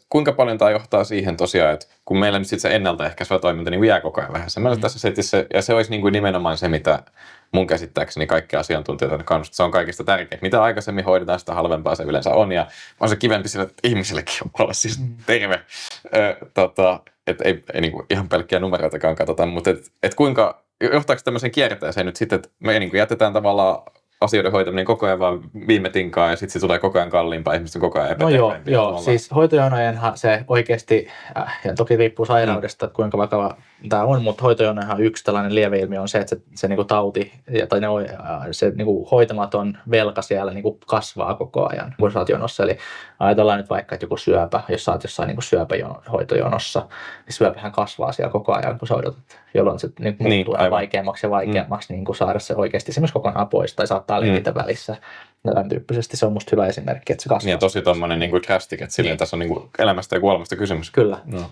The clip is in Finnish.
kuinka paljon tämä johtaa siihen tosiaan, että kun meillä nyt sitten se ennaltaehkäisevä toiminta niin jää koko ajan vähän. Tässä setissä, ja se olisi niin kuin nimenomaan se, mitä mun käsittääkseni kaikki asiantuntijat on kannustaa. Se on kaikista tärkeintä. Mitä aikaisemmin hoidetaan, sitä halvempaa se yleensä on. Ja on se kivempi sille, että ihmisillekin olla siis terve. Että ei niin kuin ihan pelkkiä numeroitakaan katsota, mutta kuinka, johtaako tämmöisen kierteeseen nyt sitten, että me niin kuin jätetään tavallaan asioiden hoitaminen koko ajan vaan viime tinkaan ja sitten se tulee koko ajan kalliimpaa, ihmiset on koko ajan epäterveempiä. No joo, siis hoitojonojenhan se oikeasti, ja toki riippuu sairaudesta, että kuinka vakava tämä on, mutta hoitojonojenhan yksi tällainen lieveilmiö on se, että se niinku tauti tai se niinku hoitamaton velka siellä niinku kasvaa koko ajan, kun sä oot jonossa. Eli ajatellaan nyt vaikka, että joku syöpä, jos sä oot jossain niinku syöpähoitojonossa, niin syöpähän kasvaa siellä koko ajan, kun sä odotat, jolloin se niinku muuttuu vaikeammaksi ja vaikeammaksi niinku saada se oikeasti esimerkiksi kokonaan pois tai saattaa levitä välissä. Tämän tyyppisesti se on musta hyvä esimerkki, että se kasvaa. Ja tosi tommonen niinku drastic, että silleen tässä on niinku elämästä ja kuolemasta kysymys. Kyllä. No.